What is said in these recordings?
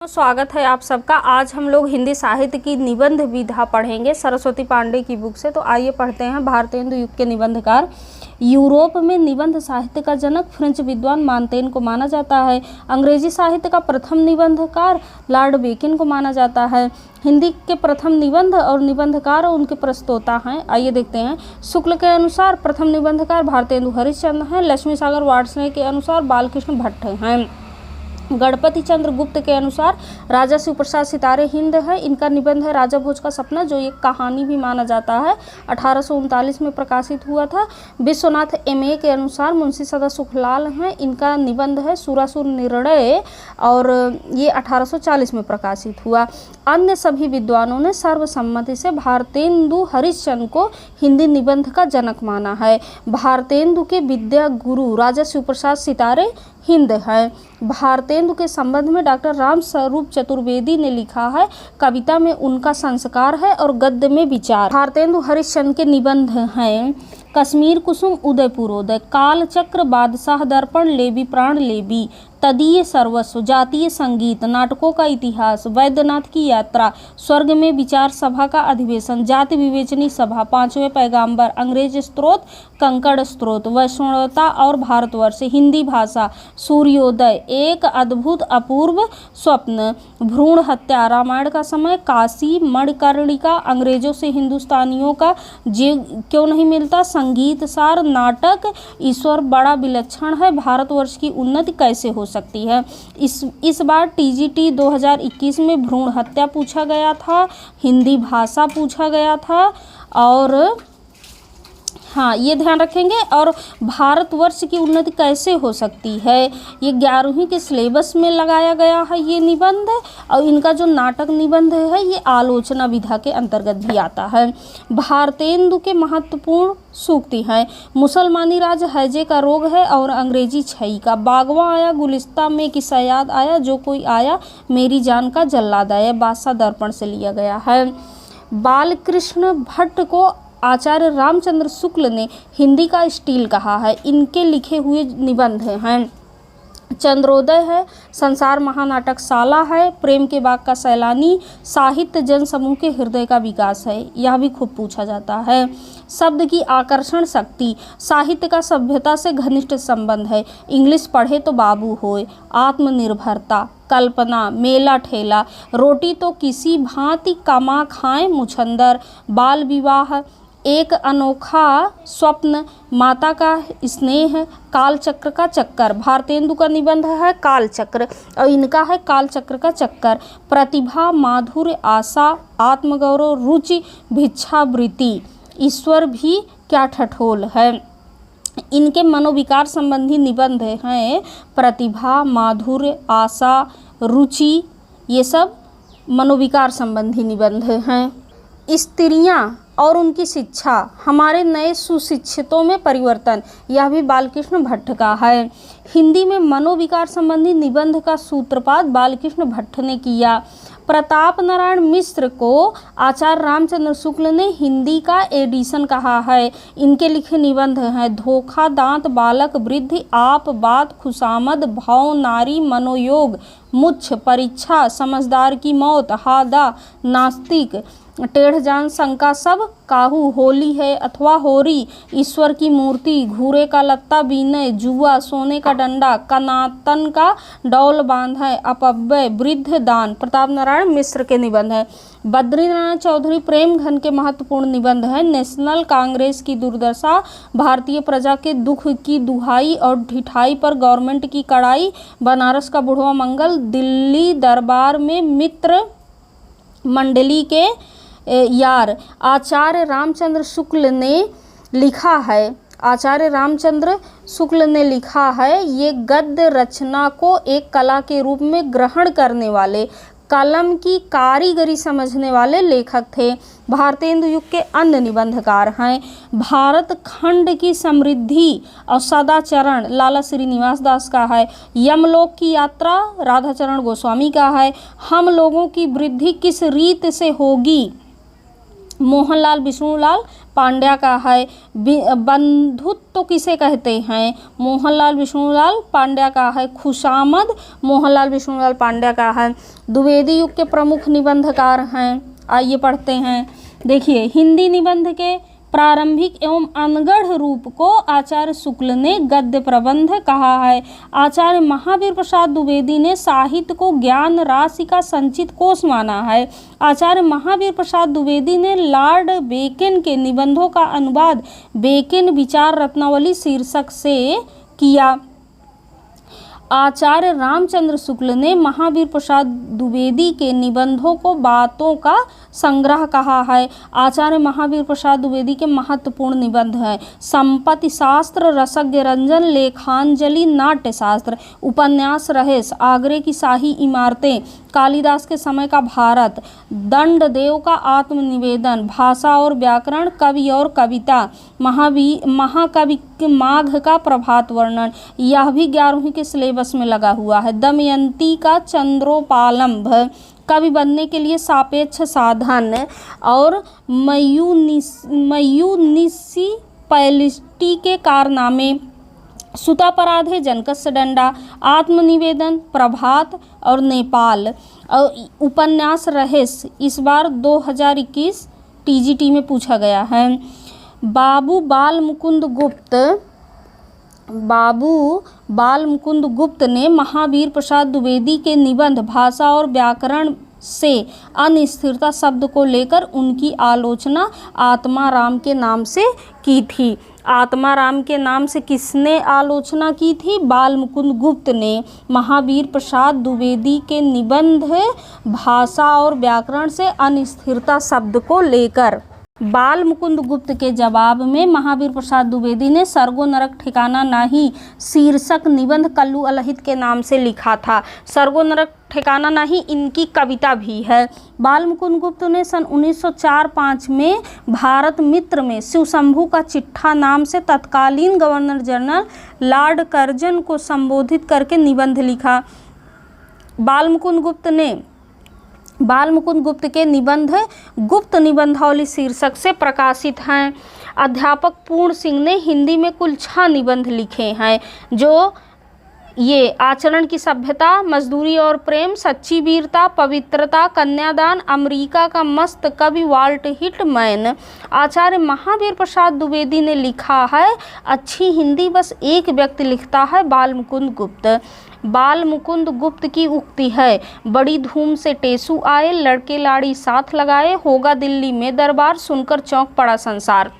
स्वागत है आप सबका। आज हम लोग हिंदी साहित्य की निबंध विधा पढ़ेंगे सरस्वती पांडे की बुक से। तो आइए पढ़ते हैं। भारतेंदु युग के निबंधकार। यूरोप में निबंध साहित्य का जनक फ्रेंच विद्वान मानतेन को माना जाता है। अंग्रेजी साहित्य का प्रथम निबंधकार लॉर्ड बेकिन को माना जाता है। हिंदी के प्रथम निबंध और निबंधकार और उनके प्रस्तोता हैं। आइए देखते हैं। शुक्ल के अनुसार प्रथम निबंधकार भारतेंदु हरिश्चंद्र हैं। लक्ष्मी सागर वार्ष्णेय के अनुसार बालकृष्ण भट्ट हैं। गणपति चंद्र गुप्त के अनुसार राजा शिव प्रसाद सितारे हिंद है। इनका निबंध है राजा भोज का सपना, जो एक कहानी भी माना जाता है। 1839 में प्रकाशित हुआ था। विश्वनाथ एमए के अनुसार मुंशी सदा सुखलाल हैं। इनका निबंध है सुरासुर निर्णय और ये 1840 में प्रकाशित हुआ। अन्य सभी विद्वानों ने सर्वसम्मति से भारतेंदु हरिश्चंद्र को हिंदी निबंध का जनक माना है। भारतेंदु के विद्या गुरु राजा शिव प्रसाद सितारे हिंद है। भारतेंदु के संबंध में डॉक्टर राम स्वरूप चतुर्वेदी ने लिखा है, कविता में उनका संस्कार है और गद्य में विचार। भारतेंदु हरिश्चंद्र के निबंध हैं कश्मीर कुसुम उदयपुरोदय, काल चक्र, बादशाह दर्पण, लेबी प्राण लेबी, तदीय सर्वस्व, जातीय संगीत, नाटकों का इतिहास, वैद्यनाथ की यात्रा, स्वर्ग में विचार सभा का अधिवेशन, जाति विवेचनी सभा, पांचवें पैगाम्बर, अंग्रेज स्त्रोत, कंकड़ स्त्रोत, वैष्णवता और भारतवर्ष, हिंदी भाषा, सूर्योदय, एक अद्भुत अपूर्व स्वप्न, भ्रूण हत्या, रामायण का समय, काशी, मणिकर्णिका, अंग्रेजों से हिंदुस्तानियों का जीव क्यों नहीं मिलता, संगीत सार, नाटक, ईश्वर बड़ा विलक्षण है, भारतवर्ष की उन्नति कैसे हो सकती है। इस बार टीजीटी 2021 में भ्रूण हत्या पूछा गया था, हिंदी भाषा पूछा गया था और हाँ ये ध्यान रखेंगे। और भारतवर्ष की उन्नति कैसे हो सकती है, ये 11वीं के सिलेबस में लगाया गया है ये निबंध। और इनका जो नाटक निबंध है ये आलोचना विधा के अंतर्गत भी आता है। भारतेंदु के महत्वपूर्ण सूक्ति हैं, मुसलमानी राज हैजे का रोग है और अंग्रेजी छई का, बागवा आया गुलिस्ता में किस्सा याद आया, जो कोई आया मेरी जान का जल्लाद आया, बादशाह दर्पण से लिया गया है। बालकृष्ण भट्ट को आचार्य रामचंद्र शुक्ल ने हिंदी का स्टील कहा है। इनके लिखे हुए निबंध हैं चंद्रोदय है, संसार महानाटकशाला है, प्रेम के बाग का सैलानी, साहित्य जन समूह के हृदय का विकास है, यह भी खूब पूछा जाता है। शब्द की आकर्षण शक्ति, साहित्य का सभ्यता से घनिष्ठ संबंध है, इंग्लिश पढ़े तो बाबू होए, आत्मनिर्भरता, कल्पना, मेला ठेला, रोटी तो किसी भांति कमा खाएं मुछंदर, बाल विवाह, एक अनोखा स्वप्न, माता का स्नेह, काल चक्र का चक्कर। भारतेंदु का निबंध है काल चक्र और इनका है काल चक्र का चक्कर। प्रतिभा, माधुर्य, आशा, आत्मगौरव, रुचि, भिक्षावृत्ति, ईश्वर भी क्या ठठोल है। इनके मनोविकार संबंधी निबंध हैं प्रतिभा, माधुर्य, आशा, रुचि, ये सब मनोविकार संबंधी निबंध हैं। स्त्रियां और उनकी शिक्षा, हमारे नए सुशिक्षितों में परिवर्तन, यह भी बालकृष्ण भट्ट का है। हिंदी में मनोविकार संबंधी निबंध का सूत्रपात बालकृष्ण भट्ट ने किया। प्रताप नारायण मिश्र को आचार्य रामचंद्र शुक्ल ने हिंदी का एडिशन कहा है। इनके लिखे निबंध हैं धोखा, दांत, बालक, वृद्धि, आप, बात, खुशामद, भाव, नारी, मनोयोग, मुच्छ, परीक्षा, समझदार की मौत, हादा, नास्तिक, टेढ़ जान, शंका, सब काहू, होली है अथवा होरी, ईश्वर की मूर्ति, घूरे का लत्ता, बीने, जुआ, सोने का डंडा, कनातन का डौल बांधा, अपव्यय, वृद्ध, दान। प्रताप नारायण मिश्र के निबंध है। बद्रीनारायण चौधरी प्रेम घन के महत्वपूर्ण निबंध है। नेशनल कांग्रेस की दुर्दशा, भारतीय प्रजा के दुख की दुहाई और ढिठाई पर गवर्नमेंट की कड़ाई, बनारस का बुढ़वा मंगल, दिल्ली दरबार में मित्र मंडली के यार। आचार्य रामचंद्र शुक्ल ने लिखा है, आचार्य रामचंद्र शुक्ल ने लिखा है, ये गद्य रचना को एक कला के रूप में ग्रहण करने वाले, कलम की कारीगरी समझने वाले लेखक थे। भारतेंदु युग के अन्य निबंधकार हैं भारत खंड की समृद्धि और सदाचरण, लाला श्रीनिवास दास का है। यमलोक की यात्रा, राधाचरण गोस्वामी का है। हम लोगों की वृद्धि किस रीत से होगी, मोहनलाल विष्णुलाल पांड्या का है। बंधुत्व किसे कहते हैं? मोहनलाल विष्णुलाल पांड्या का है। खुशामद मोहनलाल विष्णुलाल पांड्या का है। द्विवेदी युग के प्रमुख निबंधकार हैं, आइए पढ़ते हैं। देखिए, हिंदी निबंध के प्रारंभिक एवं अनगढ़ रूप को आचार्य शुक्ल ने गद्य प्रबंध कहा है। आचार्य महावीर प्रसाद द्विवेदी ने साहित्य को ज्ञान राशि का संचित कोष माना है। आचार्य महावीर प्रसाद द्विवेदी ने लॉर्ड बेकन के निबंधों का अनुवाद बेकन विचार रत्नावली शीर्षक से किया। आचार्य रामचंद्र शुक्ल ने महावीर प्रसाद द्विवेदी के निबंधों को बातों का संग्रह कहा है। आचार्य महावीर प्रसाद द्विवेदी के महत्वपूर्ण निबंध हैं संपत्ति शास्त्र, रसज्ञ रंजन, लेखांजलि, नाट्य शास्त्र, उपन्यास रहेश, आगरे की शाही इमारतें, कालिदास के समय का भारत, दंड देव का आत्मनिवेदन, भाषा और व्याकरण, कवि और कविता, महाकवि माघ का प्रभात वर्णन, यह भी 11वीं के सिलेबस में लगा हुआ है। दमयंती का चंद्रोपालंभ, कवि बनने के लिए सापेक्ष साधन, और म्युनिसिपैलिटी के कारनामे, सुतापराधे, जनकस्य डंडा, आत्मनिवेदन, प्रभात और नेपाल, और उपन्यास रहेश इस बार 2021 टीजीटी में पूछा गया है। बाबू बाल मुकुंद गुप्त ने महावीर प्रसाद द्विवेदी के निबंध भाषा और व्याकरण से अनिस्थिरता शब्द को लेकर उनकी आलोचना आत्माराम के नाम से की थी। आत्माराम के नाम से किसने आलोचना की थी? बाल मुकुंद गुप्त ने महावीर प्रसाद द्विवेदी के निबंध भाषा और व्याकरण से अनिस्थिरता शब्द को लेकर। बाल मुकुंद गुप्त के जवाब में महावीर प्रसाद द्विवेदी ने सर्गो नरक ठिकाना नहीं शीर्षक निबंध कल्लू अलहित के नाम से लिखा था। सर्गो नरक ठिकाना नहीं इनकी कविता भी है। बाल मुकुंद गुप्त ने सन 1904-05 में भारत मित्र में शिवशंभू का चिट्ठा नाम से तत्कालीन गवर्नर जनरल लॉर्ड कर्जन को संबोधित करके निबंध लिखा। बाल मुकुंद गुप्त के निबंध गुप्त निबंधावली शीर्षक से प्रकाशित हैं। अध्यापक पूर्ण सिंह ने हिंदी में कुल 6 निबंध लिखे हैं, जो ये आचरण की सभ्यता, मजदूरी और प्रेम, सच्ची वीरता, पवित्रता, कन्यादान, अमेरिका का मस्त कवि वाल्ट हिटमैन। आचार्य महावीर प्रसाद द्विवेदी ने लिखा है, अच्छी हिंदी बस एक व्यक्ति लिखता है, बाल मुकुंद गुप्त। बाल मुकुंद गुप्त की उक्ति है, बड़ी धूम से टेसू आए, लड़के लाड़ी साथ लगाए, होगा दिल्ली में दरबार, सुनकर चौंक पड़ा संसार।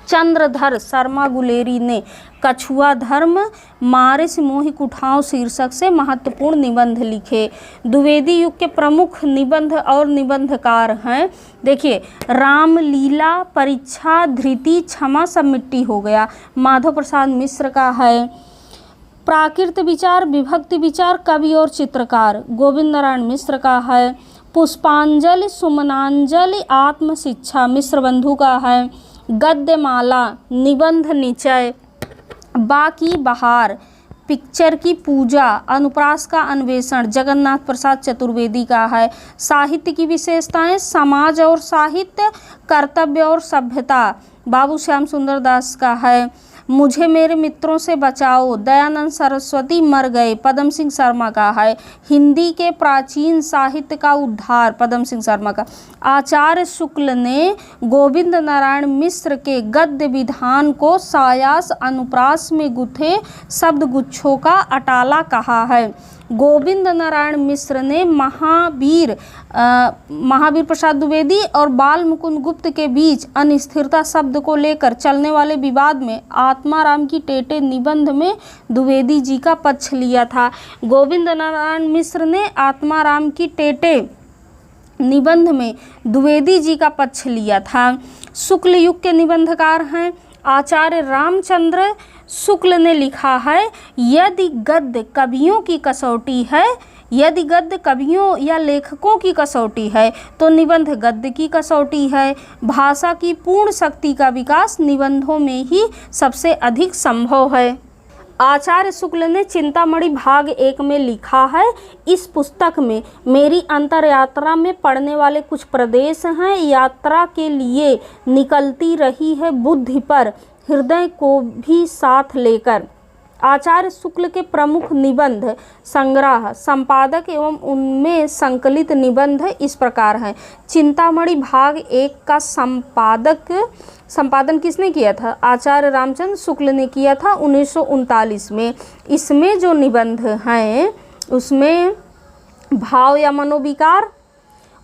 चंद्रधर शर्मा गुलेरी ने कछुआ धर्म, मारे से मोहि कुठाओं शीर्षक से महत्वपूर्ण निबंध लिखे। द्विवेदी युग के प्रमुख निबंध और निबंधकार हैं। देखिए, रामलीला, परीक्षा, धृति, क्षमा, सब मिट्टी हो गया, माधव प्रसाद मिश्र का है। प्राकृत विचार, विभक्ति विचार, कवि और चित्रकार, गोविंद नारायण मिश्र का है। पुष्पांजलि, सुमनांजलि, आत्म शिक्षा, मिश्र बंधु का है। गद्यमाला, निबंध निचय, बाकी बहार, पिक्चर की पूजा, अनुप्रास का अन्वेषण, जगन्नाथ प्रसाद चतुर्वेदी का है। साहित्य की विशेषताएं, समाज और साहित्य, कर्तव्य और सभ्यता, बाबू श्याम सुंदर दास का है। मुझे मेरे मित्रों से बचाओ, दयानंद सरस्वती मर गए, पदम सिंह शर्मा का है। हिंदी के प्राचीन साहित्य का उद्धार, पदम सिंह शर्मा का। आचार्य शुक्ल ने गोविंद नारायण मिश्र के गद्य विधान को सायास अनुप्रास में गुथे शब्द गुच्छों का अटाला कहा है। गोविंद नारायण मिश्र ने महावीर प्रसाद द्विवेदी और बाल मुकुंद गुप्त के बीच अनिस्थिरता शब्द को लेकर चलने वाले विवाद में आत्माराम की टेटे निबंध में द्विवेदी जी का पक्ष लिया था। गोविंद नारायण मिश्र ने आत्माराम की टेटे निबंध में द्विवेदी जी का पक्ष लिया था। शुक्ल युग के निबंधकार हैं। आचार्य रामचंद्र शुक्ल ने लिखा है, यदि गद्य कवियों की कसौटी है, यदि गद्य कवियों या लेखकों की कसौटी है तो निबंध गद्य की कसौटी है। भाषा की पूर्ण शक्ति का विकास निबंधों में ही सबसे अधिक संभव है। आचार्य शुक्ल ने चिंतामणि भाग 1 में लिखा है, इस पुस्तक में मेरी अंतर यात्रा में पड़ने वाले कुछ प्रदेश हैं। यात्रा के लिए निकलती रही है बुद्धि पर, हृदय को भी साथ लेकर। आचार्य शुक्ल के प्रमुख निबंध संग्रह, संपादक एवं उनमें संकलित निबंध इस प्रकार हैं। चिंतामणि भाग 1 का संपादन किसने किया था? आचार्य रामचंद्र शुक्ल ने किया था 1939 में। इसमें जो निबंध हैं उसमें भाव या मनोविकार,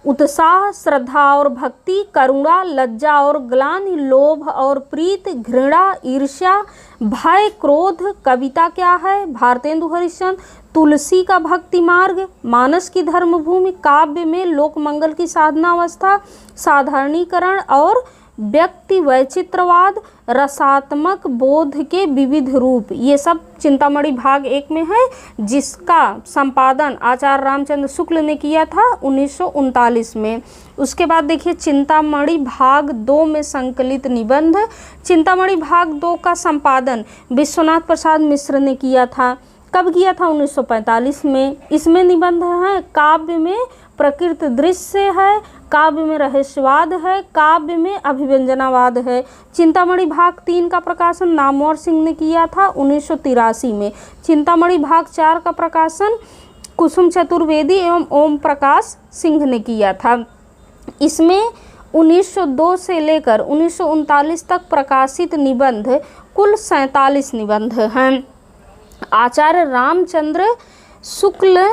उत्साह, श्रद्धा और भक्ति, करुणा, लज्जा और ग्लानि, लोभ और प्रीत, घृणा, ईर्ष्या, भय, क्रोध, कविता क्या है, भारतेंदु हरिश्चंद्र, तुलसी का भक्ति मार्ग, मानस की धर्मभूमि, काव्य में लोक मंगल की साधना अवस्था, साधारणीकरण और व्यक्ति वैचित्रवाद, रसात्मक बोध के विविध रूप, ये सब चिंतामणि भाग 1 में है, जिसका संपादन आचार्य रामचंद्र शुक्ल ने किया था 1939 में। उसके बाद देखिए चिंतामणि भाग 2 में संकलित निबंध। चिंतामणि भाग 2 का संपादन विश्वनाथ प्रसाद मिश्र ने किया था। कब किया था? 1945 में। इसमें निबंध हैं, काव्य में प्रकृति दृश्य है, काव्य में रहस्यवाद है, काव्य में अभिव्यंजनावाद है। चिंतामणि भाग 3 का प्रकाशन नामवर सिंह ने किया था 1983 में। चिंतामणि भाग 4 का प्रकाशन कुसुम चतुर्वेदी एवं ओम प्रकाश सिंह ने किया था। इसमें 1902 से लेकर 1939 तक प्रकाशित निबंध कुल 47 निबंध हैं। आचार्य रामचंद्र शुक्ल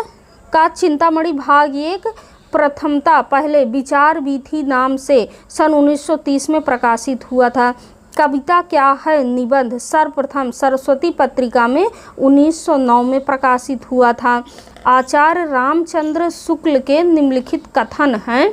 का चिंतामणि भाग 1 प्रथमता पहले विचार विधि नाम से सन 1930 में प्रकाशित हुआ था। कविता क्या है निबंध सर्वप्रथम सरस्वती पत्रिका में 1909 में प्रकाशित हुआ था। आचार्य रामचंद्र शुक्ल के निम्नलिखित कथन हैं।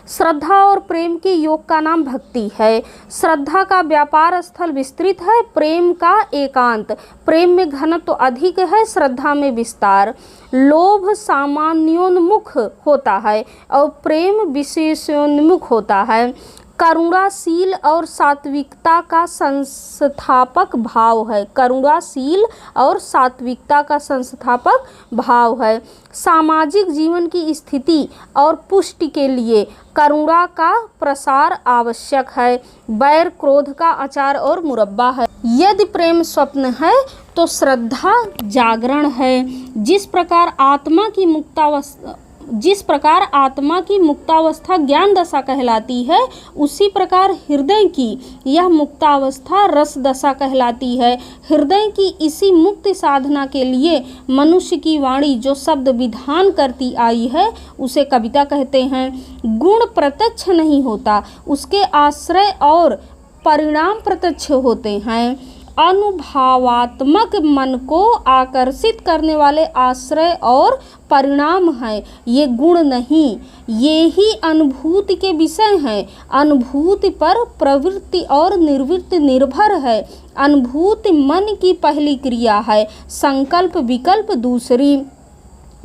श्रद्धा और प्रेम के योग का नाम भक्ति है। श्रद्धा का व्यापार स्थल विस्तृत है, प्रेम का एकांत। प्रेम में घनत्व अधिक है, श्रद्धा में विस्तार। लोभ सामान्योन्मुख होता है और प्रेम विशेषोन्मुख होता है। करुणाशील और सात्विकता का संस्थापक भाव है। करुणाशील और सात्विकता का संस्थापक भाव है। सामाजिक जीवन की स्थिति और पुष्टि के लिए करुणा का प्रसार आवश्यक है। बैर क्रोध का अचार और मुरब्बा है। यदि प्रेम स्वप्न है तो श्रद्धा जागरण है। जिस प्रकार आत्मा की मुक्तावस्था ज्ञान दशा कहलाती है, उसी प्रकार हृदय की यह मुक्तावस्था रस दशा कहलाती है। हृदय की इसी मुक्ति साधना के लिए मनुष्य की वाणी जो शब्द विधान करती आई है, उसे कविता कहते हैं। गुण प्रत्यक्ष नहीं होता, उसके आश्रय और परिणाम प्रत्यक्ष होते हैं। अनुभवात्मक मन को आकर्षित करने वाले आश्रय और परिणाम हैं, ये गुण नहीं, ये ही अनुभूति के विषय हैं। अनुभूति पर प्रवृत्ति और निर्वृत्ति निर्भर है। अनुभूति मन की पहली क्रिया है, संकल्प विकल्प दूसरी।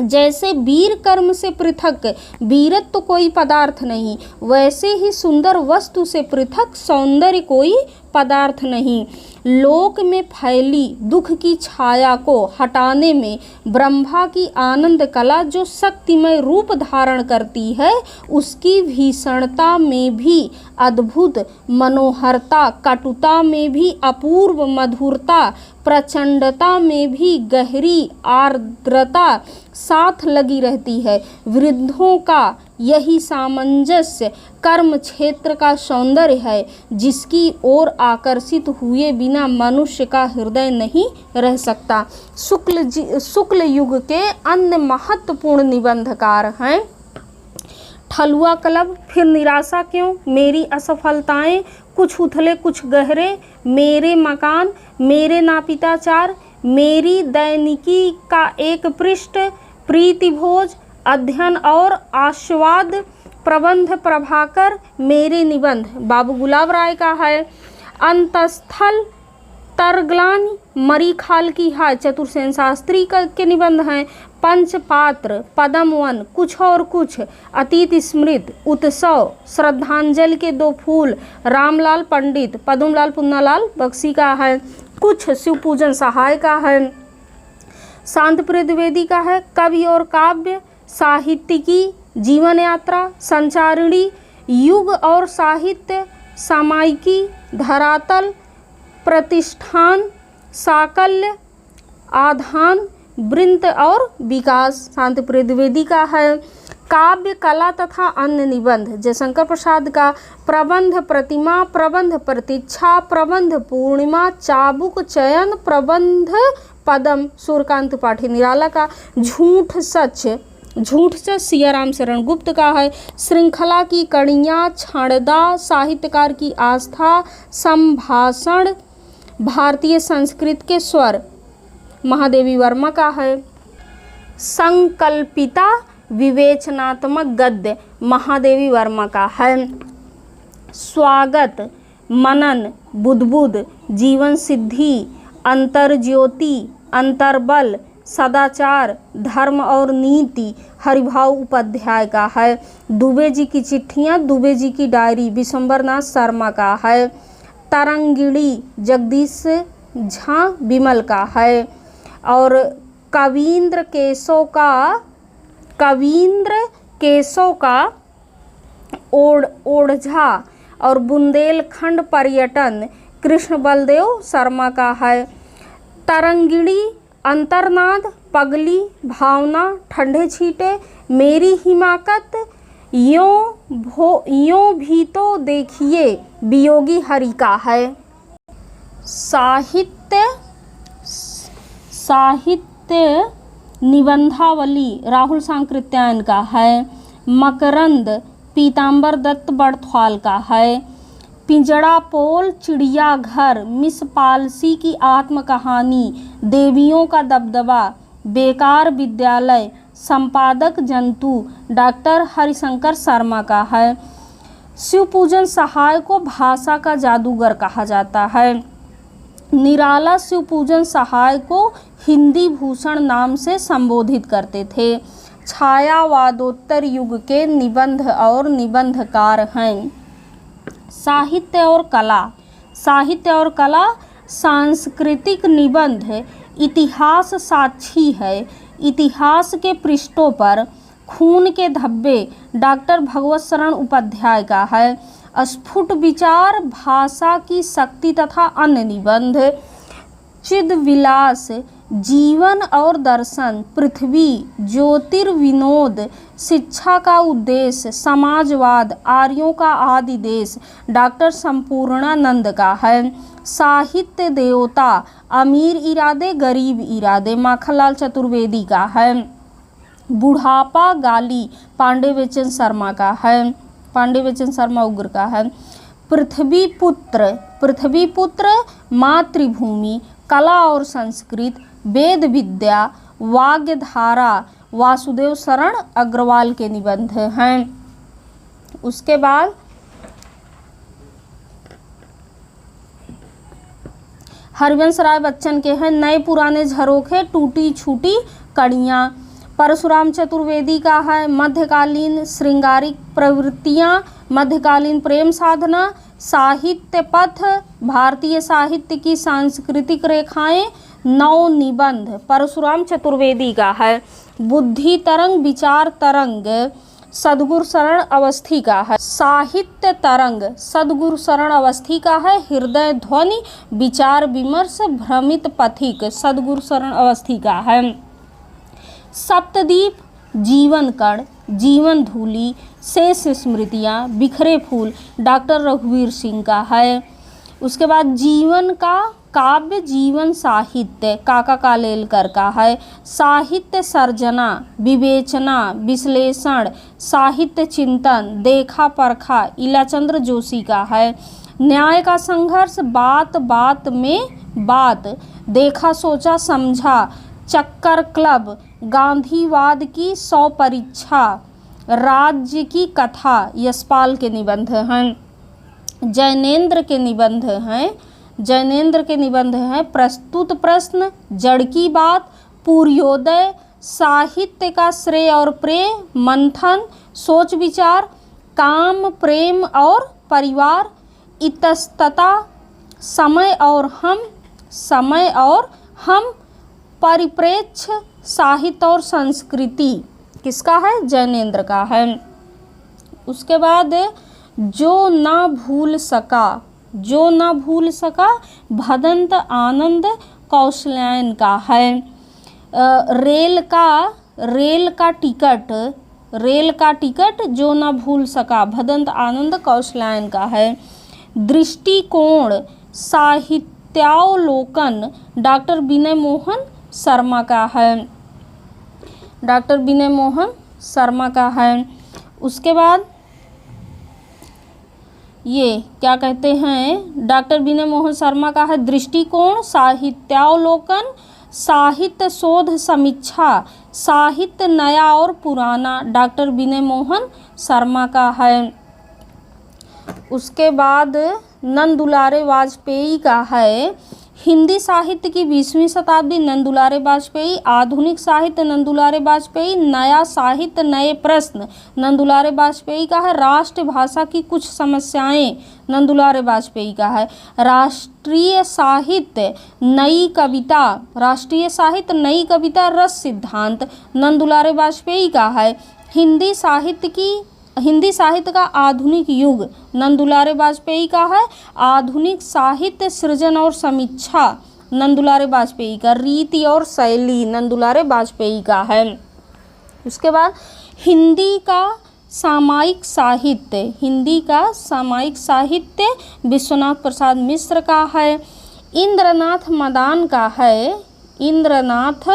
जैसे वीर कर्म से पृथक वीरत्व तो कोई पदार्थ नहीं, वैसे ही सुंदर वस्तु से पृथक सौंदर्य कोई पदार्थ नहीं। लोक में फैली दुख की छाया को हटाने में ब्रह्मा की आनंद कला जो शक्तिमय रूप धारण करती है, उसकी भीषणता में भी अद्भुत मनोहरता, कटुता में भी अपूर्व मधुरता, प्रचंडता में भी गहरी आर्द्रता साथ लगी रहती है। वृद्धों का यही सामंजस्य कर्म क्षेत्र का सौंदर्य है, जिसकी ओर आकर्षित हुए बिना मनुष्य का हृदय नहीं रह सकता। शुक्ल युग के अन्य महत्वपूर्ण निबंधकार हैं ठलुआ क्लब, फिर निराशा क्यों, मेरी असफलताएं, कुछ उथले कुछ गहरे, मेरे मकान, मेरे नापिताचार, मेरी दैनिकी का एक पृष्ठ, प्रीति भोज, अध्ययन और आस्वाद, प्रबंध प्रभाकर, मेरे निबंध बाबू गुलाब राय का है। अंतस्थल, तरग्लानि, मरी खाल की हाय चतुर्सेन शास्त्री के निबंध हैं। पंचपात्र, पदम वन, कुछ और कुछ, अतीत स्मृत, उत्सव, श्रद्धांजलि के दो फूल, रामलाल पंडित, पदमलाल पुन्नालाल बख्शी का है। कुछ शिवपूजन सहाय का है, शांतिप्रिय द्विवेदी का है, कवि और काव्य, साहित्यिकी, जीवन यात्रा, संचारिणी, युग और साहित्य, सामायिकी, धरातल, प्रतिष्ठान, साकल्य, आधान, वृंत और विकास। शांतिप्रिय द्विवेदी का है काव्य, कला तथा अन्य निबंध। जयशंकर प्रसाद का प्रबंध प्रतिमा, प्रबंध प्रतीक्षा, प्रबंध पूर्णिमा, चाबुक चयन, प्रबंध पदम। सूर्यकांत त्रिपाठी निराला का झूठ सच, झूठ सच सियाराम शरण गुप्त का है, श्रृंखला की कड़ियाँ, छाणदा, साहित्यकार की आस्था, संभाषण, भारतीय संस्कृत के स्वर, महादेवी वर्मा का है, संकल्पिता विवेचनात्मक गद्य, महादेवी वर्मा का है, स्वागत, मनन, बुद्बुद, जीवन सिद्धि, अंतर्ज्योति, अंतर्बल, सदाचार, धर्म और नीति, हरिभाव उपाध्याय का है, दुबे जी की चिट्ठियाँ, दुबे जी की डायरी, विशंबरनाथ शर्मा का है, तरंगिणी, जगदीश झा विमल का है, और कवींद्र केशव का ओढ़झा और बुंदेलखंड पर्यटन, कृष्ण बलदेव शर्मा का है, तरंगिणी, अंतर्नाद, पगली, भावना, ठंडे छींटे, मेरी हिमाकत, यों भी तो देखिए, वियोगी हरि का है, साहित्य निबंधावली, राहुल सांकृत्यायन का है, मकरंद, पीताम्बर दत्त बड़थवाल का है, पिंजड़ा पोल, चिड़ियाघर, मिस पालसी की आत्मकहानी, देवियों का दबदबा, बेकार विद्यालय, संपादक जंतु, डॉक्टर हरिशंकर शर्मा का है। शिवपूजन सहाय को भाषा का जादूगर कहा जाता है। निराला शिवपूजन सहाय को हिंदी भूषण नाम से संबोधित करते थे। छायावादोत्तर युग के निबंध और निबंधकार हैं। साहित्य और कला, सांस्कृतिक निबंध, इतिहास साक्षी है। इतिहास के पृष्ठों पर खून के धब्बे, डॉक्टर भगवत शरण उपाध्याय का है। स्फुट विचार, भाषा की शक्ति तथा अन्य निबंध, चिदविलास, जीवन और दर्शन, पृथ्वी, ज्योतिर्विनोद, शिक्षा का उद्देश्य, समाजवाद, आर्यों का आदि देश, डॉक्टर संपूर्णानंद का है। साहित्य देवता, अमीर इरादे गरीब इरादे, माखनलाल चतुर्वेदी का है। बुढ़ापा गाली, पांडे बेचन शर्मा का है, पांडे बेचन शर्मा उग्र का है। पृथ्वी पुत्र, मातृभूमि, कला और संस्कृत, वेद विद्या, वाग्धारा, वासुदेव शरण अग्रवाल के निबंध हैं। उसके बाद हरिवंश राय बच्चन के हैं नए पुराने झरोखे, टूटी छूटी कड़ियाँ। परशुराम चतुर्वेदी का है मध्यकालीन श्रृंगारिक प्रवृत्तियाँ, मध्यकालीन प्रेम साधना, साहित्य पथ, भारतीय साहित्य की सांस्कृतिक रेखाएं, नौ निबंध। परशुराम चतुर्वेदी का है बुद्धि तरंग, विचार तरंग, सद्गुरु शरण अवस्थी का है। साहित्य तरंग, सद्गुरु शरण अवस्थी का है। हृदय ध्वनि, विचार विमर्श, भ्रमित पथिक, सद्गुरु शरण अवस्थी का है। सप्तदीप, जीवन कण, जीवन धूली, शेष स्मृतियाँ, बिखरे फूल, डॉक्टर रघुवीर सिंह का है। उसके बाद जीवन का काव्य, जीवन साहित्य, काका कालेलकर का है। साहित्य सर्जना, विवेचना, विश्लेषण, साहित्य चिंतन, देखा परखा, इलाचंद्र जोशी का है। न्याय का संघर्ष, बात बात में बात, देखा सोचा समझा, चक्कर क्लब, गांधीवाद की 100 परीक्षा, राज्य की कथा, यशपाल के निबंध हैं। जैनेन्द्र के निबंध हैं प्रस्तुत प्रश्न, जड़ की बात, पूर्योदय, साहित्य का श्रेय और प्रेय, मंथन, सोच विचार, काम प्रेम और परिवार, इतस्तता, समय और हम, समय और हम, परिप्रेक्ष्य, साहित्य और संस्कृति किसका है? जैनेन्द्र का है। उसके बाद जो ना भूल सका, जो ना भूल सका, भदंत आनंद कौशल्यायन का है। रेल का टिकट जो ना भूल सका, भदंत आनंद कौशल्यायन का है। दृष्टिकोण साहित्यावलोकन डॉक्टर विनय मोहन शर्मा का है, डॉक्टर विनय मोहन शर्मा का है। उसके बाद ये क्या कहते हैं, डॉक्टर विनय मोहन शर्मा का है दृष्टिकोण साहित्यावलोकन, साहित्य शोध समीक्षा, साहित्य नया और पुराना, डॉक्टर विनय मोहन शर्मा का है। उसके बाद नंदुलारे वाजपेयी का है हिंदी साहित्य की 20वीं शताब्दी, नंदुलारे वाजपेयी। आधुनिक साहित्य, नंदुलारे वाजपेयी। नया साहित्य, नए प्रश्न, नंदुलारे वाजपेयी का है। राष्ट्रभाषा की कुछ समस्याएं, नंदुलारे वाजपेयी का है। राष्ट्रीय साहित्य, नई कविता, राष्ट्रीय साहित्य, नई कविता, रस सिद्धांत, नंदुलारे वाजपेयी का है। हिंदी साहित्य का आधुनिक युग, नंदुलारे वाजपेयी का है। आधुनिक साहित्य सृजन और समीक्षा, नंदुलारे वाजपेयी का। रीति और शैली, नंदुलारे वाजपेयी का है। उसके बाद हिंदी का सामायिक साहित्य, हिंदी का सामायिक साहित्य विश्वनाथ प्रसाद मिश्र का है। इंद्रनाथ मदान का है, इंद्रनाथ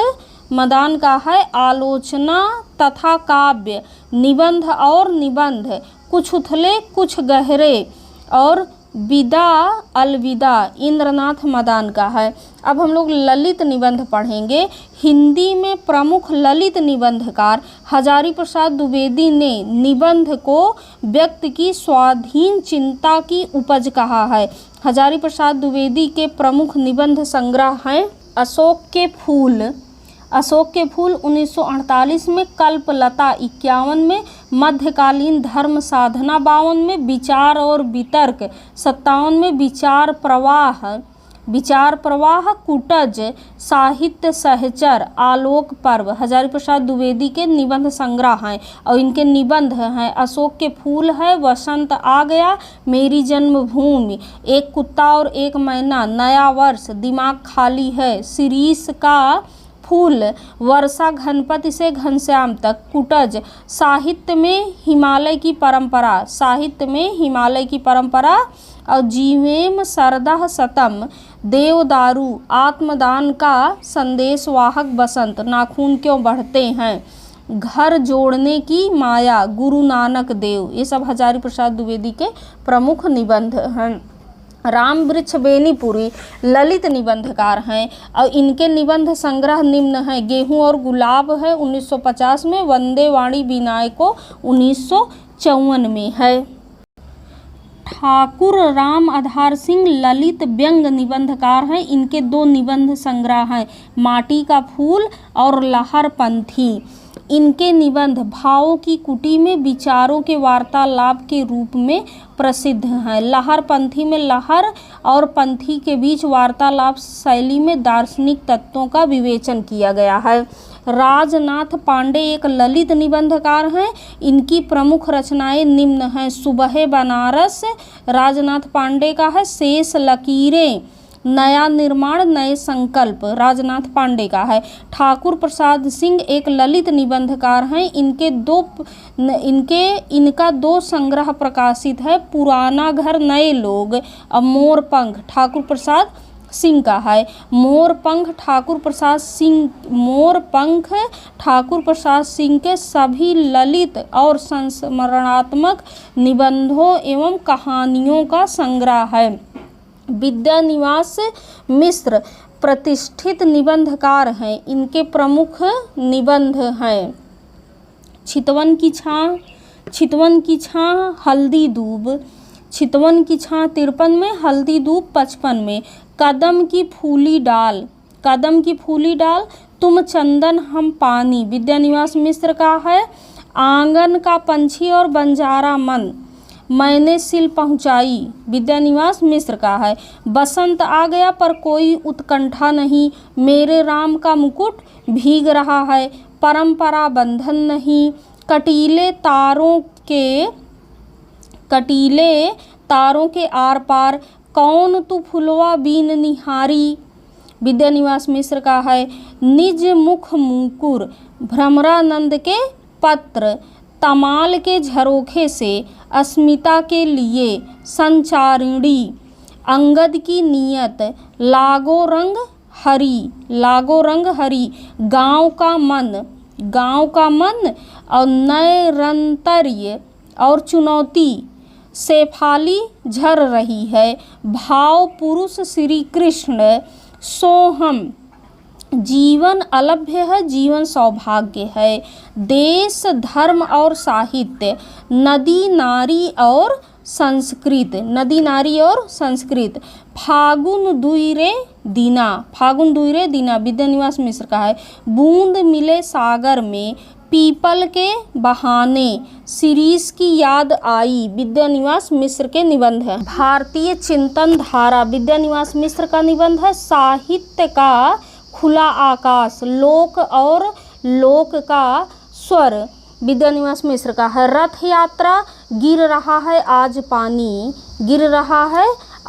मदान का है आलोचना तथा काव्य, निबंध और निबंध, कुछ उथले कुछ गहरे और विदा अलविदा, इंद्रनाथ मदान का है। अब हम लोग ललित निबंध पढ़ेंगे। हिंदी में प्रमुख ललित निबंधकार हजारी प्रसाद द्विवेदी ने निबंध को व्यक्ति की स्वाधीन चिंता की उपज कहा है। हजारी प्रसाद द्विवेदी के प्रमुख निबंध संग्रह हैं अशोक के फूल, अशोक के फूल 1948 में, कल्पलता 51 में, मध्यकालीन धर्म साधना 52 में, विचार और वितर्क 57 में, विचार प्रवाह कुटज, साहित्य सहचर, आलोक पर्व, हजारी प्रसाद द्विवेदी के निबंध संग्रह हैं और इनके निबंध हैं अशोक के फूल है, वसंत आ गया, मेरी जन्मभूमि, एक कुत्ता और एक मैना, नया वर्ष, दिमाग खाली है, शिरीष का फूल, वर्षा घनपति से घनश्याम तक, कुटज, साहित्य में हिमालय की परंपरा, साहित्य में हिमालय की परंपरा, और जीवेम सरदह सतम, देवदारू, आत्मदान का संदेश वाहक, बसंत, नाखून क्यों बढ़ते हैं, घर जोड़ने की माया, गुरु नानक देव, ये सब हजारी प्रसाद द्विवेदी के प्रमुख निबंध हैं। राम वृक्ष बेनीपुरी ललित निबंधकार हैं और इनके निबंध संग्रह निम्न हैं। गेहूं और गुलाब है 1950 में, वंदे वाणी विनायको 1954 में है। ठाकुर राम आधार सिंह ललित व्यंग निबंधकार हैं। इनके 2 निबंध संग्रह हैं, माटी का फूल और लहर पंथी। इनके निबंध भावों की कुटी में विचारों के वार्तालाप के रूप में प्रसिद्ध हैं। लहर पंथी में लहर और पंथी के बीच वार्तालाप शैली में दार्शनिक तत्वों का विवेचन किया गया है। राजनाथ पांडे एक ललित निबंधकार हैं। इनकी प्रमुख रचनाएं निम्न हैं। सुबह बनारस राजनाथ पांडे का है। शेष लकीरें, नया निर्माण, नए संकल्प, राजनाथ पांडे का है। ठाकुर प्रसाद सिंह एक ललित निबंधकार हैं। इनका 2 संग्रह प्रकाशित है, पुराना घर नए लोग और मोरपंख, ठाकुर प्रसाद सिंह का है। मोरपंख ठाकुर प्रसाद सिंह के सभी ललित और संस्मरणात्मक निबंधों एवं कहानियों का संग्रह है। विद्यानिवास मिश्र प्रतिष्ठित निबंधकार हैं। इनके प्रमुख निबंध हैं चितवन की छां, हल्दी दूब, चितवन की छां 53 में, हल्दी दूब 55 में, कदम की फूली डाल, तुम चंदन हम पानी, विद्यानिवास मिश्र का है। आंगन का पंछी और बंजारा मन, मैंने सिल पहुँचाई, विद्यानिवास मिश्र का है। बसंत आ गया पर कोई उत्कंठा नहीं, मेरे राम का मुकुट भीग रहा है, परंपरा बंधन नहीं, कटीले तारों के आर पार, कौन तू फुलवा बीन निहारी, विद्यानिवास मिश्र का है। निज मुख मुकुर भ्रमरानंद के पत्र, तमाल के झरोखे से अस्मिता के लिए संचारिणी, अंगद की नियत लागो रंग हरी, गांव का मन और नैरंतर्य और चुनौती शेफाली झर रही है, भाव पुरुष श्री कृष्ण सोहम, जीवन अलभ्य है, जीवन सौभाग्य है, देश धर्म और साहित्य, नदी नारी और संस्कृत, फागुन दुईरे दीना, विद्यानिवास मिश्र का है। बूंद मिले सागर में, पीपल के बहाने, शिरीष की याद आई, विद्यानिवास मिश्र के निबंध है। भारतीय चिंतन धारा, विद्यानिवास मिश्र का निबंध है। साहित्य का खुला आकाश, लोक और लोक का स्वर, विद्यानिवास मिश्र का है। रथ यात्रा, गिर रहा है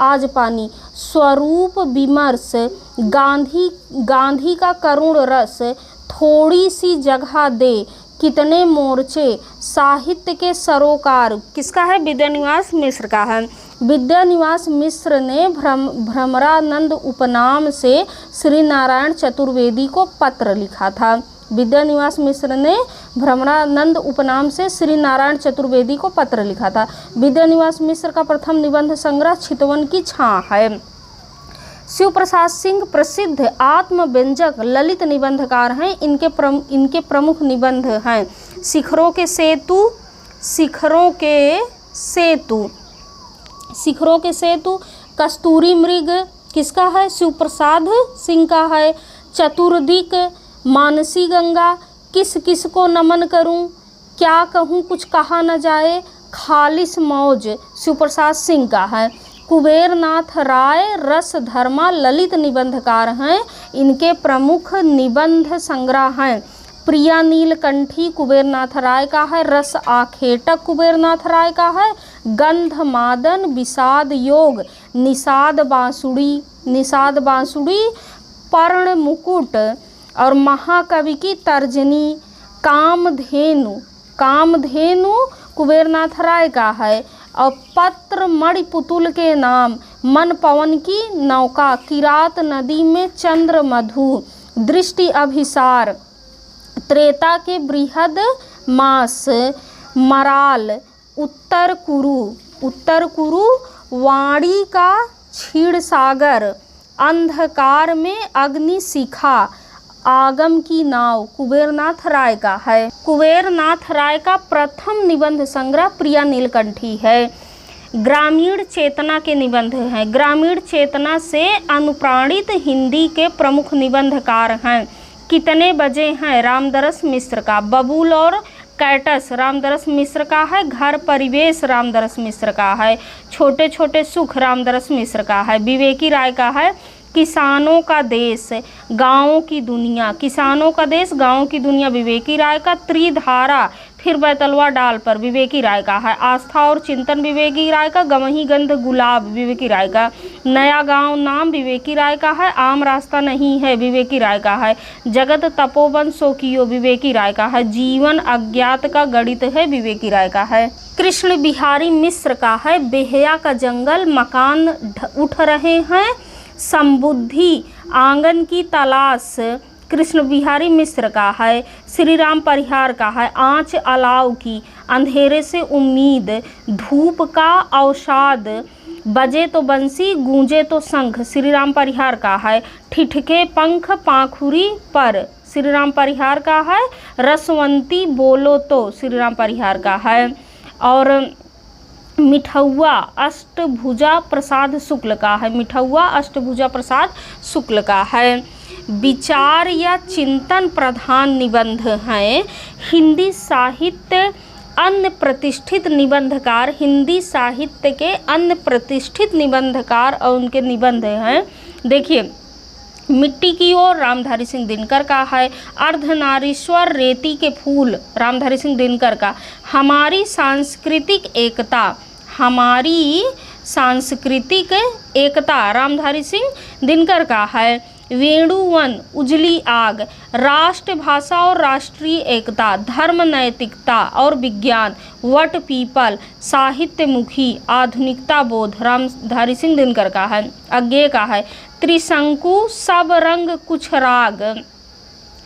आज पानी, स्वरूप विमर्श, गांधी का करुण रस, थोड़ी सी जगह दे, कितने मोर्चे, साहित्य के सरोकार, किसका है? विद्यानिवास मिश्र का है। विद्यानिवास मिश्र ने भ्रमरानंद उपनाम से श्री नारायण चतुर्वेदी को पत्र लिखा था। विद्यानिवास मिश्र ने भ्रमरानंद उपनाम से श्री नारायण चतुर्वेदी को पत्र लिखा था। विद्यानिवास मिश्र का प्रथम निबंध संग्रह चितवन की छां है। शिव प्रसाद सिंह प्रसिद्ध आत्मव्यंजक ललित निबंधकार हैं। इनके प्रमुख निबंध हैं शिखरों के सेतु, कस्तूरी मृग, किसका है? शिव प्रसाद सिंह का है। चतुर्दिक, मानसी गंगा, किस किस को नमन करूं, क्या कहूं कुछ कहा न जाए, खालिस मौज, शिव प्रसाद सिंह का है। कुबेरनाथ राय रस धर्मा ललित निबंधकार हैं। इनके प्रमुख निबंध संग्रह हैं प्रिया नीलकंठी, कुबेरनाथ राय का है। रस आखेटक, कुबेरनाथ राय का है। गंधमादन, विषाद योग, निषाद बांसुड़ी, पर्ण मुकुट और महाकवि की तर्जनी, कामधेनु कुबेरनाथ राय का है। और पत्र मणिपुतुल के नाम, मन पवन की नौका, किरात नदी में चंद्र मधु, दृष्टि अभिसार, त्रेता के बृहद मास, मराल, उत्तर कुरु, वाणी का क्षीर सागर, अंधकार में अग्नि शिखा, आगम की नाव, कुबेरनाथ राय का है। कुबेरनाथ राय का प्रथम निबंध संग्रह प्रिया नीलकंठी है। ग्रामीण चेतना के निबंध हैं। ग्रामीण चेतना से अनुप्राणित हिंदी के प्रमुख निबंधकार हैं। कितने बजे हैं, रामदरस मिश्र का। बबूल और कैटस, रामदरस मिश्र का है। घर परिवेश, रामदरस मिश्र का है। छोटे छोटे सुख, रामदरस मिश्र का है। विवेकी राय का है। किसानों का देश, गाँवों की दुनिया, किसानों का देश, गाँवों की दुनिया, विवेकी राय का। त्रिधारा, फिर बैतलवा डाल पर, विवेकी राय का है। आस्था और चिंतन, विवेकी राय का। गमही गंध गुलाब, विवेकी राय का। नया गांव नाम, विवेकी राय का है। आम रास्ता नहीं है, विवेकी राय का है। जगत तपोवन सो कियो, विवेकी राय का है। जीवन अज्ञात का गणित है, विवेकी राय का है। कृष्ण बिहारी मिश्र का है। बेहया का जंगल, मकान उठ रहे हैं, समबुद्धि, आंगन की तलाश, कृष्ण बिहारी मिश्र का है। श्री राम परिहार का है। आँच अलाव की, अंधेरे से उम्मीद, धूप का अवसाद, बजे तो बंसी, गूंजे तो शंख, श्री राम परिहार का है। ठिठके पंख पाखुरी पर, श्री राम परिहार का है। रसवंती बोलो तो, श्री राम परिहार का है। और मिठौआ अष्टभुजा प्रसाद शुक्ल का है। मिठौआ अष्टभुजा प्रसाद शुक्ल का है। विचार या चिंतन प्रधान निबंध हैं। हिंदी साहित्य अन्य प्रतिष्ठित निबंधकार, हिंदी साहित्य के अन्य प्रतिष्ठित निबंधकार और उनके निबंध हैं। देखिए, मिट्टी की ओर रामधारी सिंह दिनकर का है, अर्धनारीश्वर रेती के फूल रामधारी सिंह दिनकर का, हमारी सांस्कृतिक एकता, हमारी सांस्कृतिक एकता रामधारी सिंह दिनकर का है, वेणुवन उजली आग, राष्ट्रभाषा और राष्ट्रीय एकता, धर्म नैतिकता और विज्ञान, वट पीपल, साहित्यमुखी, आधुनिकता बोध रामधारी सिंह दिनकर का है। अज्ञेय का है, त्रिशंकु, सब रंग कुछ राग,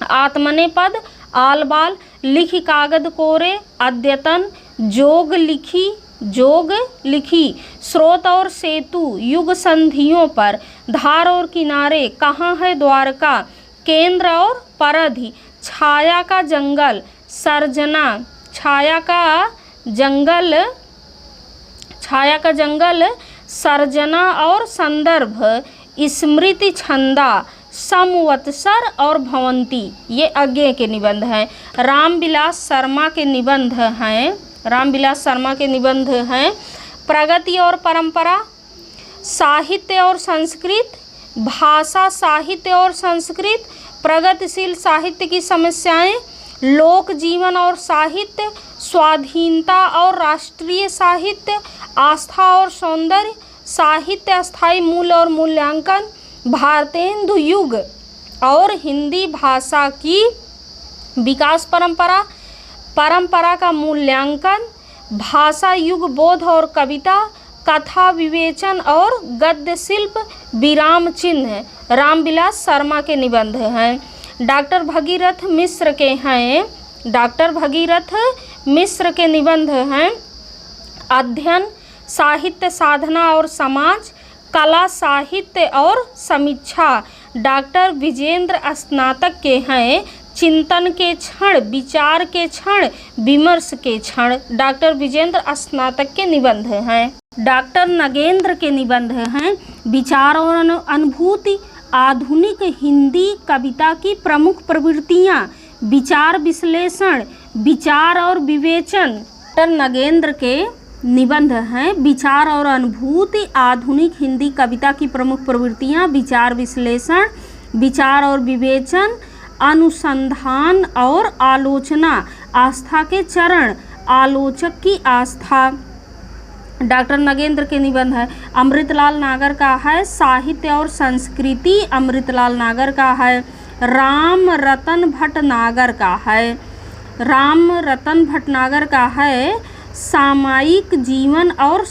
आत्मने पद, आलबाल, लिखी कागद कोरे, अद्यतन, जोग लिखी, स्रोत और सेतु, युग संधियों पर, धार और किनारे, कहाँ है द्वारका, केंद्र और परधि, छाया का जंगल, सर्जना, छाया का जंगल, सर्जना और संदर्भ, स्मृति छंदा, समवत्सर और भवंती, ये अज्ञेय के निबंध हैं। रामविलास शर्मा के निबंध हैं, प्रगति और परंपरा, साहित्य और संस्कृत, भाषा साहित्य और संस्कृत, प्रगतिशील साहित्य की समस्याएं, लोक जीवन और साहित्य, स्वाधीनता और राष्ट्रीय साहित्य, आस्था और सौंदर्य, साहित्य अस्थायी मूल और मूल्यांकन, भारतेंदु युग और हिंदी भाषा की विकास परंपरा का मूल्यांकन, भाषा युग बोध और कविता, कथा विवेचन और गद्य शिल्प, विराम चिन्ह रामविलास शर्मा के निबंध हैं। डॉक्टर भगीरथ मिश्र के निबंध हैं, अध्ययन, साहित्य साधना और समाज, कला साहित्य और समीक्षा। डॉक्टर विजेंद्र स्नातक के हैं, चिंतन के क्षण, विचार के क्षण, विमर्श के क्षण। डॉक्टर विजेंद्र स्नातक के निबंध हैं। डॉक्टर नगेंद्र के निबंध हैं, विचार और अनुभूति, आधुनिक हिंदी कविता की प्रमुख प्रवृत्तियाँ, विचार विश्लेषण, विचार और विवेचन। डॉक्टर नगेंद्र के निबंध हैं, विचार और अनुभूति, आधुनिक हिंदी कविता की प्रमुख प्रवृत्तियाँ, विचार विश्लेषण, विचार और विवेचन, अनुसंधान और आलोचना, आस्था के चरण, आलोचक की आस्था। डॉक्टर नगेंद्र के निबंध है, अमृतलाल नागर का है, साहित्य और संस्कृति, अमृतलाल नागर का है। राम रतन भटनागर का है, सामायिक जीवन और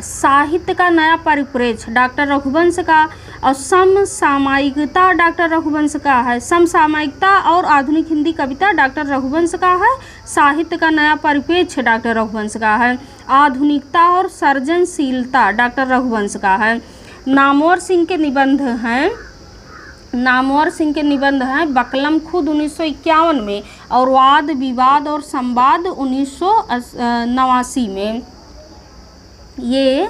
साहित्य का नया परिप्रेक्ष्य डॉक्टर रघुवंश का, और समसामयिकता डॉक्टर रघुवंश का है। समसामयिकता और आधुनिक हिंदी कविता डॉक्टर रघुवंश का है। साहित्य का नया परिप्रेक्ष्य डॉक्टर रघुवंश का है। आधुनिकता और सृजनशीलता डॉक्टर रघुवंश का है। नामवर सिंह के निबंध हैं, बकलम खुद 1951 में और वाद विवाद और संवाद 1989 में। ये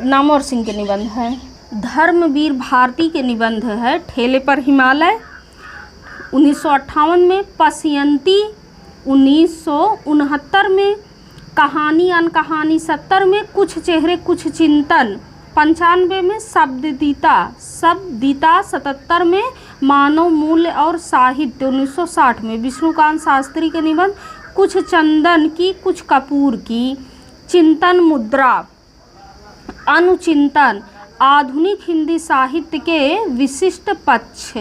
नामवर सिंह के निबंध हैं। धर्मवीर भारती के निबंध है, ठेले पर हिमालय 1958 में, पसयंती 1969 में, कहानी अनकहानी 70 में, कुछ चेहरे कुछ चिंतन 95 में, शब्ददीता 77 में, मानव मूल्य और साहित्य 1960 में। विष्णुकांत शास्त्री के निबंध, कुछ चंदन की कुछ कपूर की, चिंतन मुद्रा, अनुचिंतन, आधुनिक हिंदी साहित्य के विशिष्ट पक्ष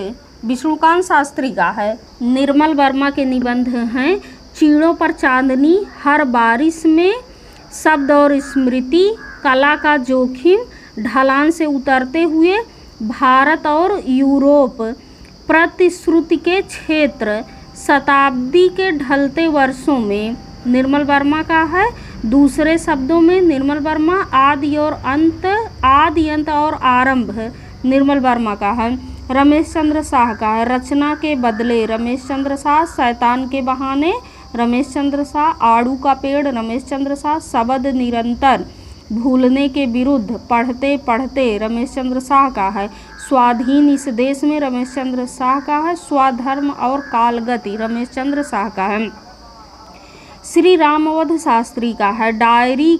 विष्णुकांत शास्त्री का है। निर्मल वर्मा के निबंध हैं, चीड़ों पर चांदनी, हर बारिश में, शब्द और स्मृति, कला का जोखिम, ढलान से उतरते हुए, भारत और यूरोप, प्रतिश्रुति के क्षेत्र, शताब्दी के ढलते वर्षों में निर्मल वर्मा का है। दूसरे शब्दों में निर्मल वर्मा, आदि अंत और आरंभ निर्मल वर्मा का है। रमेश चंद्र शाह का है, रचना के बदले रमेश चंद्र शाह, शैतान के बहाने रमेश चंद्र शाह, आड़ू का पेड़ रमेश चंद्र शाह, शब्द निरंतर, भूलने के विरुद्ध, पढ़ते पढ़ते रमेश चंद्र शाह का है। स्वाधीन इस देश में रमेश चंद्र शाह का है। स्वधर्म और कालगति रमेश चंद्र शाह का है। श्री रामावध शास्त्री का है। डायरी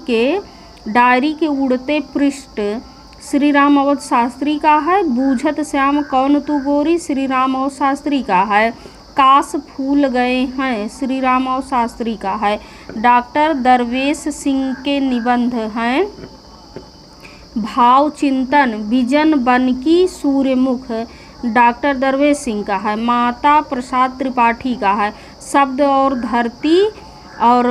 के उड़ते पृष्ठ श्री रामावध शास्त्री का है। बूझत श्याम कौन तू गोरी श्री रामावध शास्त्री का है। काश फूल गए हैं श्री रामावध शास्त्री का है। डॉक्टर दरवेश सिंह के निबंध हैं। भाव चिंतन विजन बन की सूर्यमुख डॉक्टर दरवेश सिंह का है। माता प्रसाद त्रिपाठी का है। शब्द और धरती और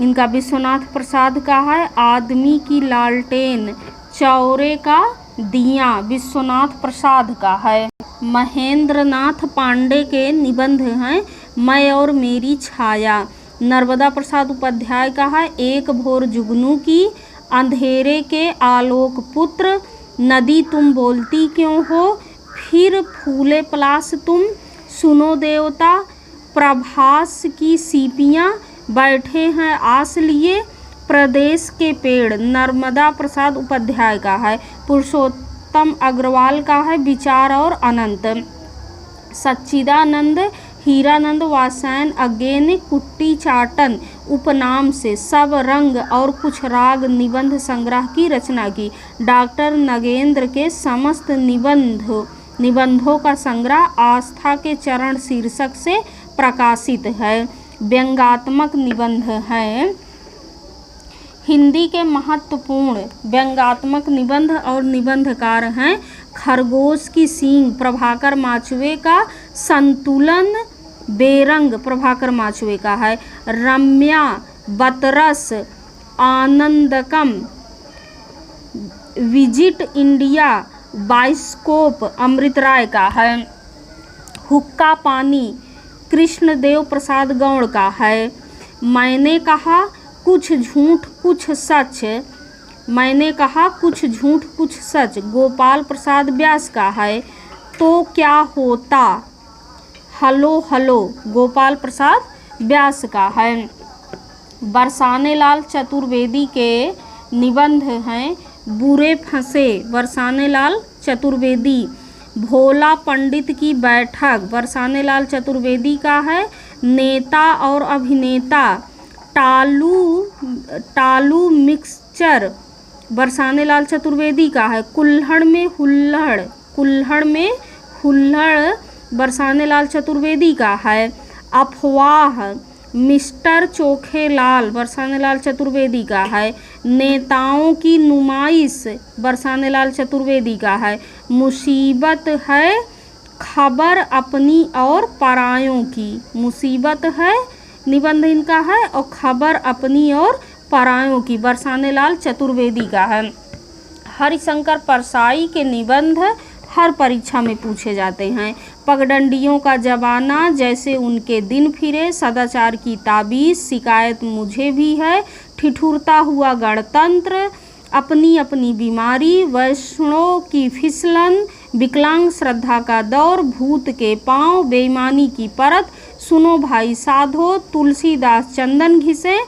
इनका विश्वनाथ प्रसाद का है। आदमी की लालटेन चौरे का दिया विश्वनाथ प्रसाद का है। महेंद्र नाथ पांडे के निबंध हैं। मैं और मेरी छाया नर्मदा प्रसाद उपाध्याय का है। एक भोर जुगनू की अंधेरे के आलोक पुत्र नदी तुम बोलती क्यों हो फिर फूले पलाश तुम सुनो देवता प्रभास की सीपियाँ बैठे हैं आस लिए प्रदेश के पेड़ नर्मदा प्रसाद उपाध्याय का है। पुरुषोत्तम अग्रवाल का है। विचार और अनंत सच्चिदानंद हीरानंद वासैन अज्ञे कुट्टी चाटन उपनाम से सब रंग और कुछ राग निबंध संग्रह की रचना की। डॉक्टर नगेंद्र के समस्त निबंधों का संग्रह आस्था के चरण शीर्षक से प्रकाशित है। व्यंग्यात्मक निबंध हैं। हिंदी के महत्वपूर्ण व्यंग्यात्मक निबंध और निबंधकार हैं। खरगोश की सींग प्रभाकर माचवे का। संतुलन बेरंग प्रभाकर माचवे का है। रम्या बतरस आनंदकम विजिट इंडिया बाइस्कोप अमृत राय का है। हुक्का पानी कृष्णदेव प्रसाद गौड़ का है। मैंने कहा कुछ झूठ कुछ सच मैंने कहा कुछ झूठ कुछ सच गोपाल प्रसाद व्यास का है। तो क्या होता हलो हलो गोपाल प्रसाद व्यास का है। बरसाने लाल चतुर्वेदी के निबंध हैं। बुरे फंसे बरसाने लाल चतुर्वेदी। भोला पंडित की बैठक बरसाने लाल चतुर्वेदी का है। नेता और अभिनेता टालू मिक्सचर बरसाने लाल चतुर्वेदी का है। कुल्हड़ में हुल्लड़ बरसाने लाल चतुर्वेदी का है। अफवाह मिस्टर चोखेलाल बरसाने लाल चतुर्वेदी का है। नेताओं की नुमाइश बरसाने लाल चतुर्वेदी का है। मुसीबत है खबर अपनी और परायों की मुसीबत है निबंध इनका है। और खबर अपनी और परायों की बरसाने लाल चतुर्वेदी का है। हरिशंकर परसाई के निबंध हर परीक्षा में पूछे जाते हैं। पगडंडियों का जमाना जैसे उनके दिन फिरे सदाचार की ताबीज शिकायत मुझे भी है। ठिठुरता हुआ गणतंत्र अपनी अपनी बीमारी वैष्णो की फिसलन विकलांग श्रद्धा का दौर भूत के पांव बेईमानी की परत सुनो भाई साधो तुलसीदास चंदन घिसे।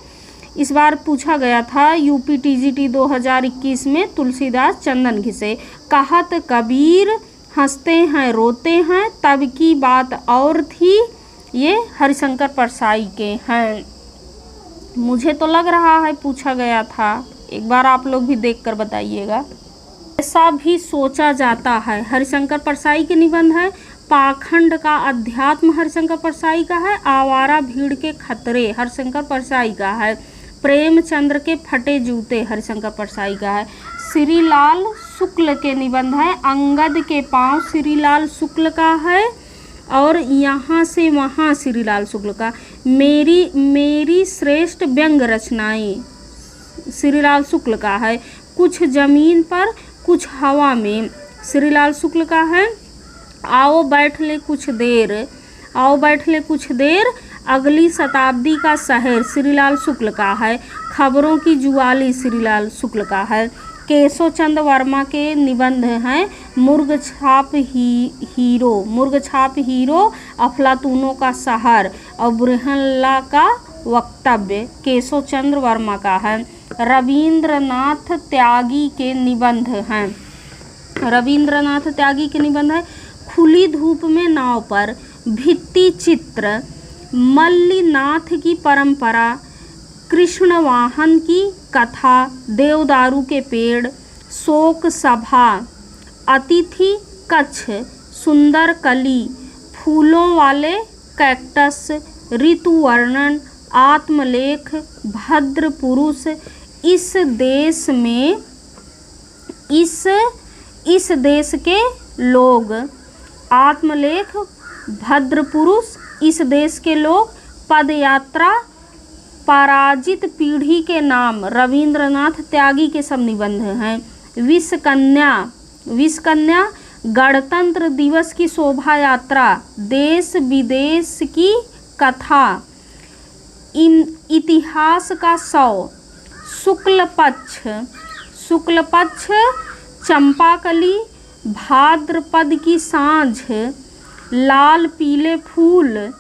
इस बार पूछा गया था यूपी टीजीटी 2021 में तुलसीदास चंदन घिसे। कहत कबीर हंसते हैं रोते हैं तब की बात और थी। ये हरिशंकर परसाई के हैं। मुझे तो लग रहा है पूछा गया था। एक बार आप लोग भी देखकर बताइएगा। ऐसा भी सोचा जाता है हरिशंकर परसाई के निबंध है। पाखंड का अध्यात्म हरिशंकर परसाई का है। आवारा भीड़ के खतरे हरिशंकर परसाई का है। प्रेमचंद्र के फटे जूते हरिशंकर परसाई का है। श्रीलाल शुक्ल के निबंध है। अंगद के पांव श्रीलाल शुक्ल का है। और यहाँ से वहाँ श्रीलाल शुक्ल का। मेरी श्रेष्ठ व्यंग रचनाएं श्रीलाल शुक्ल का है। कुछ जमीन पर कुछ हवा में श्रीलाल शुक्ल का है। आओ बैठ ले कुछ देर अगली शताब्दी का शहर श्रीलाल शुक्ल का है। खबरों की जुआली श्रीलाल शुक्ल का है। केशव चंद वर्मा के निबंध हैं। मुर्गछाप हीरो अफलातूनों का शहर और बुरहनला का वक्तव्य केशव चंद्र वर्मा का है। रविंद्रनाथ त्यागी के निबंध हैं। रविंद्रनाथ त्यागी के निबंध है। खुली धूप में नाव पर भित्ति चित्र मल्लीनाथ की परंपरा कृष्ण वाहन की कथा, देवदारू के पेड़, शोक सभा, अतिथि कच्छ, सुंदर कली, फूलों वाले कैक्टस, ऋतु वर्णन, आत्मलेख, भद्र पुरुष। इस देश के लोग, आत्मलेख, भद्र पुरुष, इस देश के लोग, पदयात्रा, पराजित पीढ़ी के नाम, रविंद्रनाथ त्यागी के सब निबंध हैं। विषकन्या, गणतंत्र दिवस की शोभा यात्रा, देश विदेश की कथा, इतिहास का 100, शुक्ल पक्ष, चंपाकली, भाद्रपद की सांझ, लाल पीले फूल,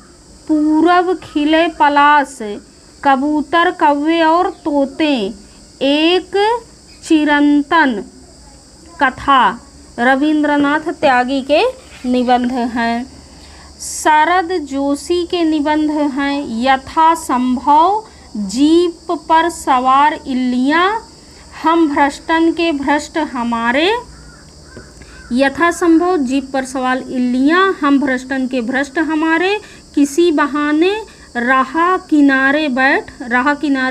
पूरब खिले पलाश, कबूतर, कौवे और तोते, एक चिरंतन कथा, रविंद्रनाथ त्यागी के निबंध हैं। शरद जोशी के निबंध हैं। यथा संभव, जीप पर सवार इल्लियाँ, हम भ्रष्टन के भ्रष्ट हमारे। यथा संभव, जीप पर सवार इल्लियाँ, हम भ्रष्टन के भ्रष्ट हमारे, किसी बहाने राह किनारे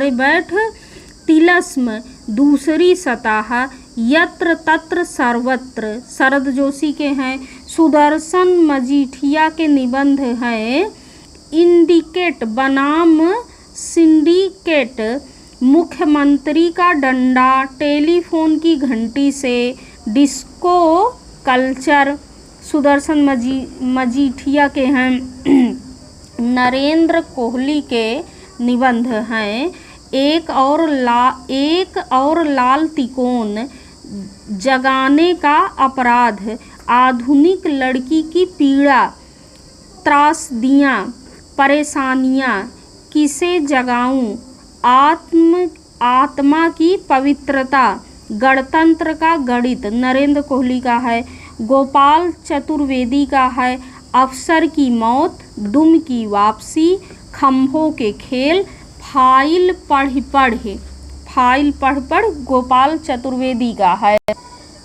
बैठ, तिलस्म, दूसरी सतह, यत्र तत्र सर्वत्र, शरद जोशी के हैं। सुदर्शन मजीठिया के निबंध हैं। इंडिकेट बनाम सिंडिकेट, मुख्यमंत्री का डंडा, टेलीफोन की घंटी से, डिस्को कल्चर, सुदर्शन मजीठिया के हैं। नरेंद्र कोहली के निबंध हैं। एक और लाल तिकोन, जगाने का अपराध, आधुनिक लड़की की पीड़ा, त्रासदियाँ, परेशानियाँ, किसे जगाऊं, आत्मा की पवित्रता, गणतंत्र का गणित, नरेंद्र कोहली का है। गोपाल चतुर्वेदी का है। अफसर की मौत, दुम की वापसी, खंभों के खेल, फाइल पढ़ गोपाल चतुर्वेदी का है।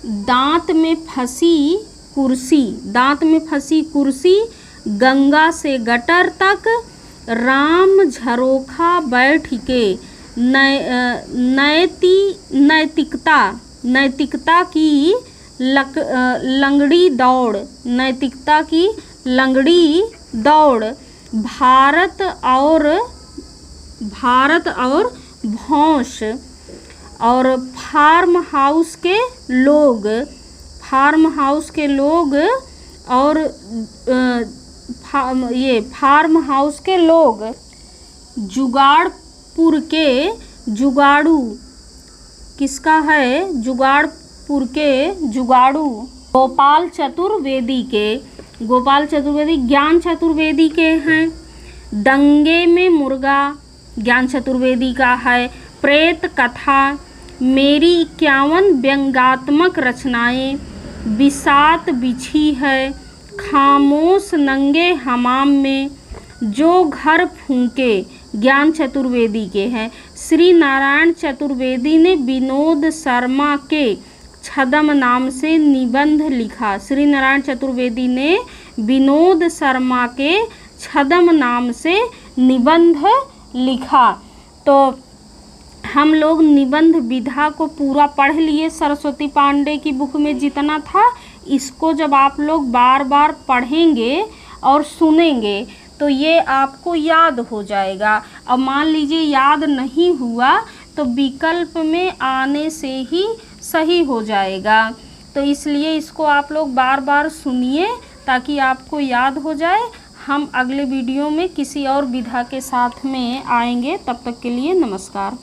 दांत में फंसी कुर्सी, गंगा से गटर तक, राम झरोखा बैठ के, नैतिकता की लंगड़ी दौड़, भारत और भौंस, और फार्म हाउस के लोग और जुगाड़पुर के जुगाड़ू, किसका है? जुगाड़पुर के जुगाड़ू। गोपाल चतुर्वेदी, ज्ञान चतुर्वेदी के हैं। दंगे में मुर्गा, ज्ञान चतुर्वेदी का है। प्रेत कथा, मेरी 51 व्यंग्यात्मक रचनाएं, बिसात बिछी है, खामोश नंगे हमाम में, जो घर फूंके, ज्ञान चतुर्वेदी के हैं। श्री नारायण चतुर्वेदी ने विनोद शर्मा के छद्म नाम से निबंध लिखा। श्री नारायण चतुर्वेदी ने विनोद शर्मा के छद्म नाम से निबंध लिखा। तो हम लोग निबंध विधा को पूरा पढ़ लिए। सरस्वती पांडे की बुक में जितना था, इसको जब आप लोग बार बार पढ़ेंगे और सुनेंगे तो ये आपको याद हो जाएगा। अब मान लीजिए याद नहीं हुआ तो विकल्प में आने से ही सही हो जाएगा। तो इसलिए इसको आप लोग बार बार सुनिए ताकि आपको याद हो जाए। हम अगले वीडियो में किसी और विधा के साथ में आएंगे। तब तक के लिए नमस्कार।